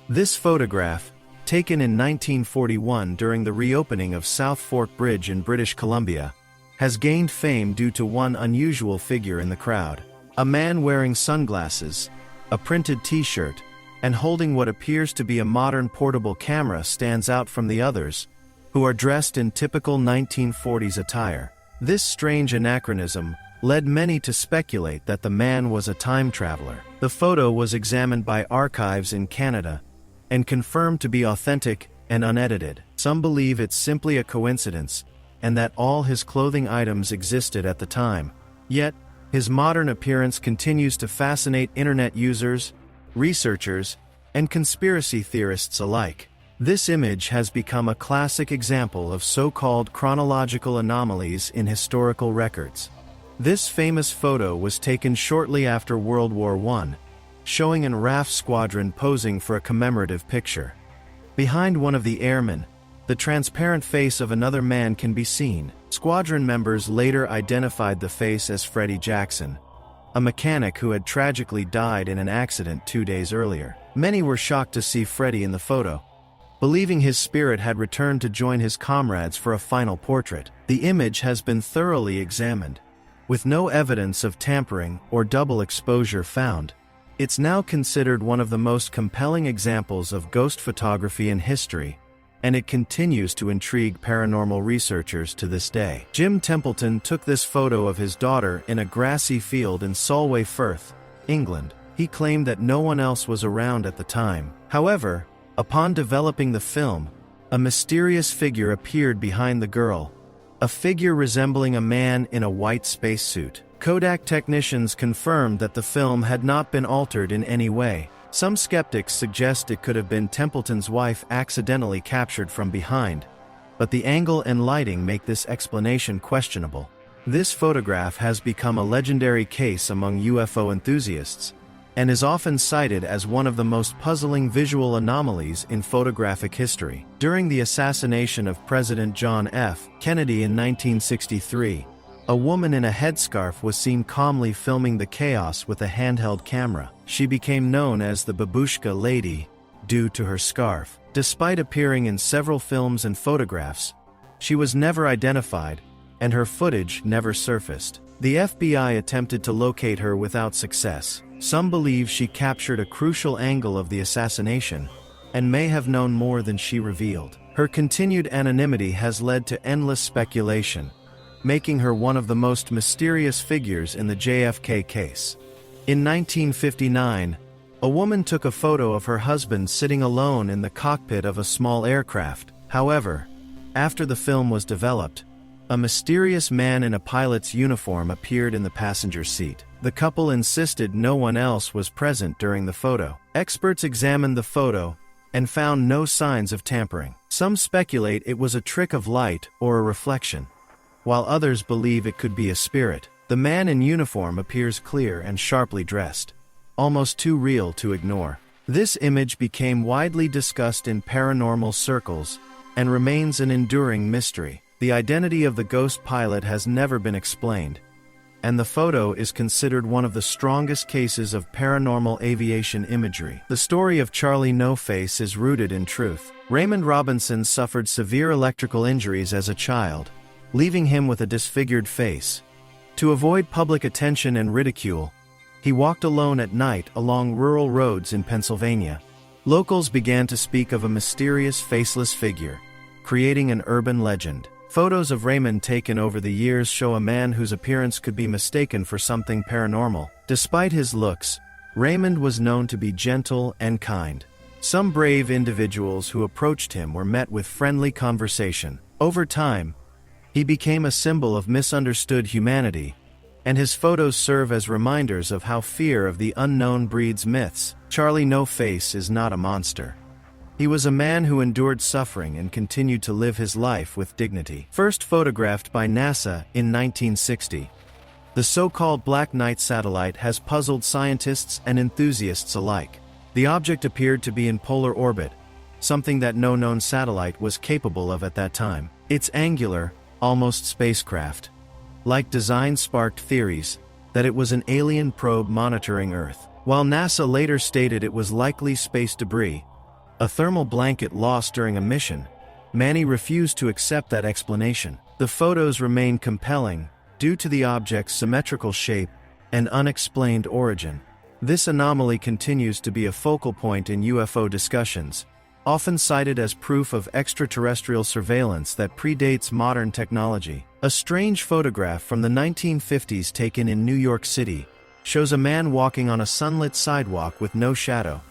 This photograph, taken in 1941 during the reopening of South Fork Bridge in British Columbia, has gained fame due to one unusual figure in the crowd. A man wearing sunglasses, a printed t-shirt, and holding what appears to be a modern portable camera stands out from the others, who are dressed in typical 1940s attire. This strange anachronism led many to speculate that the man was a time traveler. The photo was examined by archives in Canada and confirmed to be authentic and unedited. Some believe it's simply a coincidence, and that all his clothing items existed at the time. Yet, his modern appearance continues to fascinate internet users, researchers, and conspiracy theorists alike. This image has become a classic example of so-called chronological anomalies in historical records. This famous photo was taken shortly after World War I, showing an RAF squadron posing for a commemorative picture. Behind one of the airmen, the transparent face of another man can be seen. Squadron members later identified the face as Freddie Jackson, a mechanic who had tragically died in an accident 2 days earlier. Many were shocked to see Freddie in the photo, believing his spirit had returned to join his comrades for a final portrait. The image has been thoroughly examined, with no evidence of tampering or double exposure found. It's now considered one of the most compelling examples of ghost photography in history, and it continues to intrigue paranormal researchers to this day. Jim Templeton took this photo of his daughter in a grassy field in Solway Firth, England. He claimed that no one else was around at the time. However, upon developing the film, a mysterious figure appeared behind the girl, a figure resembling a man in a white spacesuit. Kodak technicians confirmed that the film had not been altered in any way. Some skeptics suggest it could have been Templeton's wife accidentally captured from behind, but the angle and lighting make this explanation questionable. This photograph has become a legendary case among UFO enthusiasts, and is often cited as one of the most puzzling visual anomalies in photographic history. During the assassination of President John F. Kennedy in 1963, a woman in a headscarf was seen calmly filming the chaos with a handheld camera. She became known as the Babushka Lady, due to her scarf. Despite appearing in several films and photographs, she was never identified, and her footage never surfaced. The FBI attempted to locate her without success. Some believe she captured a crucial angle of the assassination, and may have known more than she revealed. Her continued anonymity has led to endless speculation, making her one of the most mysterious figures in the JFK case. In 1959, a woman took a photo of her husband sitting alone in the cockpit of a small aircraft. However, after the film was developed, a mysterious man in a pilot's uniform appeared in the passenger seat. The couple insisted no one else was present during the photo. Experts examined the photo and found no signs of tampering. Some speculate it was a trick of light or a reflection, while others believe it could be a spirit. The man in uniform appears clear and sharply dressed, almost too real to ignore. This image became widely discussed in paranormal circles and remains an enduring mystery. The identity of the ghost pilot has never been explained, and the photo is considered one of the strongest cases of paranormal aviation imagery. The story of Charlie No Face is rooted in truth. Raymond Robinson suffered severe electrical injuries as a child, leaving him with a disfigured face. To avoid public attention and ridicule, he walked alone at night along rural roads in Pennsylvania. Locals began to speak of a mysterious faceless figure, creating an urban legend. Photos of Raymond taken over the years show a man whose appearance could be mistaken for something paranormal. Despite his looks, Raymond was known to be gentle and kind. Some brave individuals who approached him were met with friendly conversation. Over time, he became a symbol of misunderstood humanity, and his photos serve as reminders of how fear of the unknown breeds myths. Charlie No Face is not a monster. He was a man who endured suffering and continued to live his life with dignity. First photographed by NASA in 1960, the so-called Black Knight satellite has puzzled scientists and enthusiasts alike. The object appeared to be in polar orbit, something that no known satellite was capable of at that time. Its angular, almost spacecraft-like design sparked theories that it was an alien probe monitoring Earth. While NASA later stated it was likely space debris, a thermal blanket lost during a mission, many refused to accept that explanation. The photos remain compelling due to the object's symmetrical shape and unexplained origin. This anomaly continues to be a focal point in UFO discussions, often cited as proof of extraterrestrial surveillance that predates modern technology. A strange photograph from the 1950s taken in New York City shows a man walking on a sunlit sidewalk with no shadow,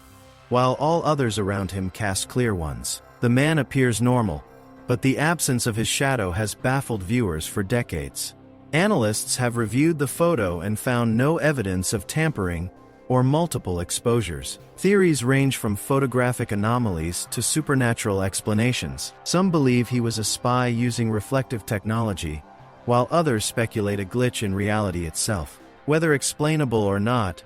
while all others around him cast clear ones. The man appears normal, but the absence of his shadow has baffled viewers for decades. Analysts have reviewed the photo and found no evidence of tampering or multiple exposures. Theories range from photographic anomalies to supernatural explanations. Some believe he was a spy using reflective technology, while others speculate a glitch in reality itself. Whether explainable or not,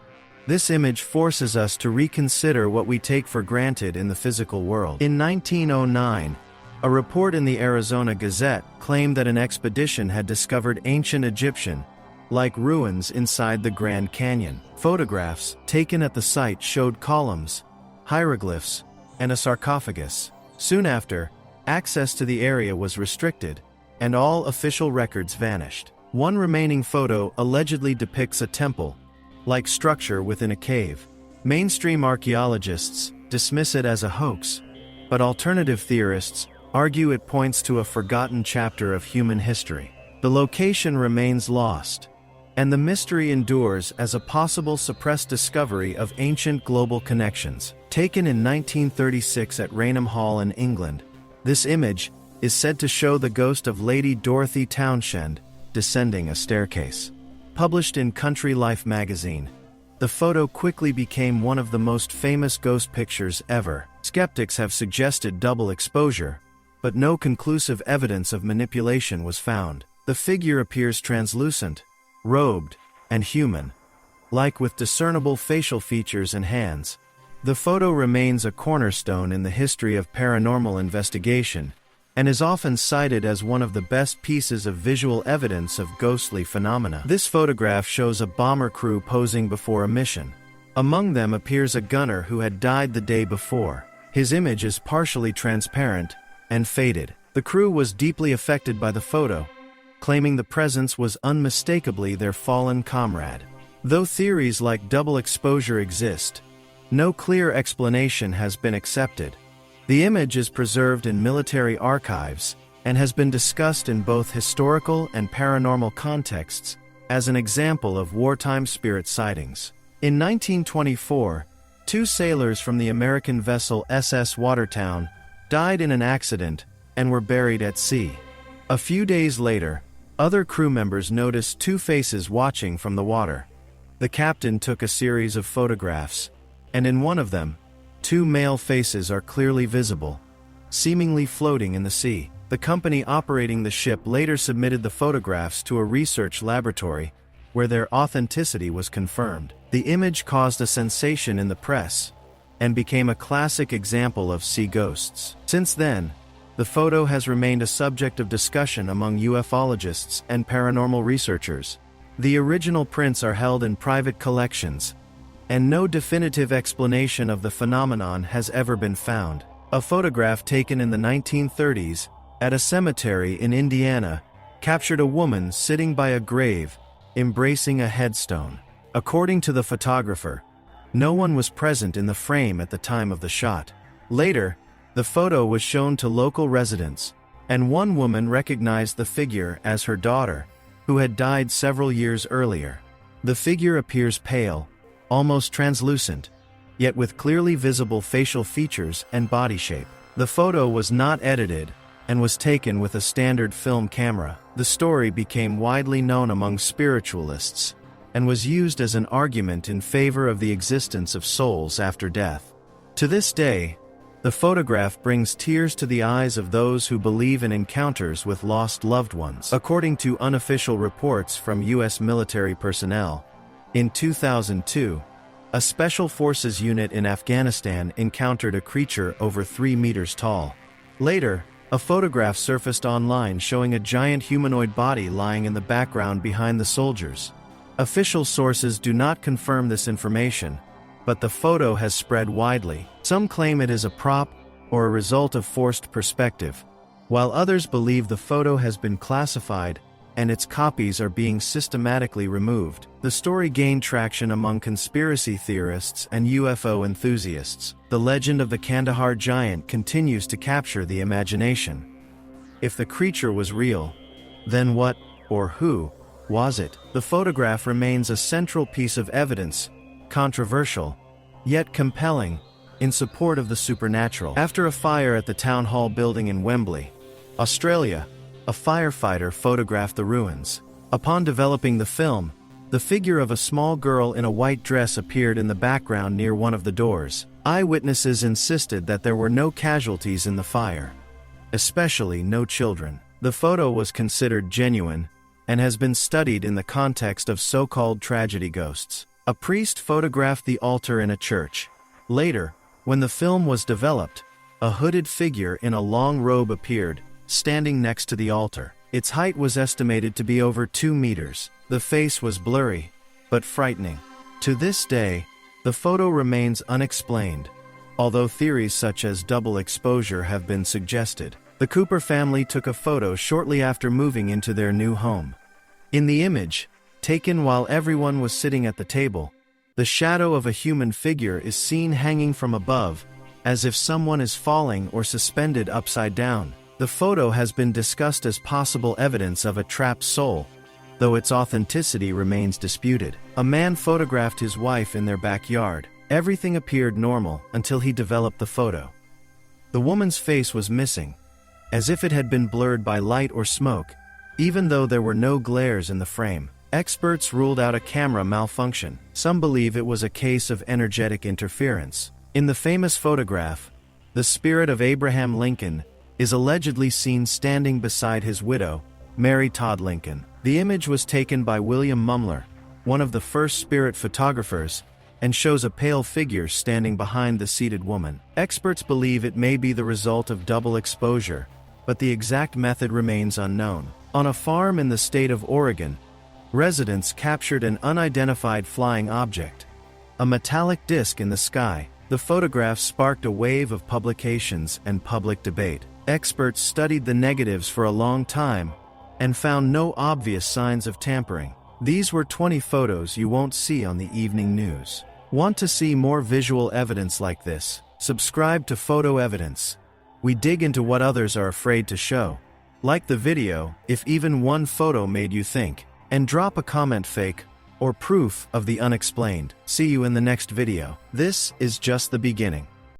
this image forces us to reconsider what we take for granted in the physical world. In 1909, a report in the Arizona Gazette claimed that an expedition had discovered ancient Egyptian-like ruins inside the Grand Canyon. Photographs taken at the site showed columns, hieroglyphs, and a sarcophagus. Soon after, access to the area was restricted, and all official records vanished. One remaining photo allegedly depicts a temple-like structure within a cave. Mainstream archaeologists dismiss it as a hoax, but alternative theorists argue it points to a forgotten chapter of human history. The location remains lost, and the mystery endures as a possible suppressed discovery of ancient global connections. Taken in 1936 at Rainham Hall in England, this image is said to show the ghost of Lady Dorothy Townshend descending a staircase. Published in Country Life magazine, the photo quickly became one of the most famous ghost pictures ever. Skeptics have suggested double exposure, but no conclusive evidence of manipulation was found. The figure appears translucent, robed, and human-like with discernible facial features and hands. The photo remains a cornerstone in the history of paranormal investigation, and is often cited as one of the best pieces of visual evidence of ghostly phenomena. This photograph shows a bomber crew posing before a mission. Among them appears a gunner who had died the day before. His image is partially transparent and faded. The crew was deeply affected by the photo, claiming the presence was unmistakably their fallen comrade. Though theories like double exposure exist, no clear explanation has been accepted. The image is preserved in military archives and has been discussed in both historical and paranormal contexts as an example of wartime spirit sightings. In 1924, 2 sailors from the American vessel SS Watertown died in an accident and were buried at sea. A few days later, other crew members noticed 2 faces watching from the water. The captain took a series of photographs, and in one of them, 2 male faces are clearly visible, seemingly floating in the sea. The company operating the ship later submitted the photographs to a research laboratory, where their authenticity was confirmed. The image caused a sensation in the press, and became a classic example of sea ghosts. Since then, the photo has remained a subject of discussion among ufologists and paranormal researchers. The original prints are held in private collections, and no definitive explanation of the phenomenon has ever been found. A photograph taken in the 1930s at a cemetery in Indiana captured a woman sitting by a grave, embracing a headstone. According to the photographer, no one was present in the frame at the time of the shot. Later, the photo was shown to local residents, and one woman recognized the figure as her daughter, who had died several years earlier. The figure appears pale, almost translucent, yet with clearly visible facial features and body shape. The photo was not edited, and was taken with a standard film camera. The story became widely known among spiritualists, and was used as an argument in favor of the existence of souls after death. To this day, the photograph brings tears to the eyes of those who believe in encounters with lost loved ones. According to unofficial reports from U.S. military personnel, in 2002, a Special Forces unit in Afghanistan encountered a creature over 3 meters tall. Later, a photograph surfaced online showing a giant humanoid body lying in the background behind the soldiers. Official sources do not confirm this information, but the photo has spread widely. Some claim it is a prop or a result of forced perspective, while others believe the photo has been classified and its copies are being systematically removed. The story gained traction among conspiracy theorists and UFO enthusiasts. The legend of the Kandahar giant continues to capture the imagination. If the creature was real, then what, or who, was it? The photograph remains a central piece of evidence, controversial, yet compelling, in support of the supernatural. After a fire at the Town Hall building in Wembley, Australia, a firefighter photographed the ruins. Upon developing the film, the figure of a small girl in a white dress appeared in the background near one of the doors. Eyewitnesses insisted that there were no casualties in the fire, especially no children. The photo was considered genuine and has been studied in the context of so-called tragedy ghosts. A priest photographed the altar in a church. Later, when the film was developed, a hooded figure in a long robe appeared, standing next to the altar. Its height was estimated to be over 2 meters. The face was blurry, but frightening. To this day, the photo remains unexplained, although theories such as double exposure have been suggested. The Cooper family took a photo shortly after moving into their new home. In the image, taken while everyone was sitting at the table, the shadow of a human figure is seen hanging from above, as if someone is falling or suspended upside down. The photo has been discussed as possible evidence of a trapped soul, though its authenticity remains disputed. A man photographed his wife in their backyard. Everything appeared normal until he developed the photo. The woman's face was missing, as if it had been blurred by light or smoke, even though there were no glares in the frame. Experts ruled out a camera malfunction. Some believe it was a case of energetic interference. In the famous photograph, the spirit of Abraham Lincoln is allegedly seen standing beside his widow, Mary Todd Lincoln. The image was taken by William Mumler, one of the first spirit photographers, and shows a pale figure standing behind the seated woman. Experts believe it may be the result of double exposure, but the exact method remains unknown. On a farm in the state of Oregon, residents captured an unidentified flying object, a metallic disc in the sky. The photograph sparked a wave of publications and public debate. Experts studied the negatives for a long time and found no obvious signs of tampering. These were 20 photos you won't see on the evening news. Want to see more visual evidence like this? Subscribe to Photo Evidence. We dig into what others are afraid to show. Like the video if even one photo made you think, and drop a comment fake or proof of the unexplained. See you in the next video. This is just the beginning.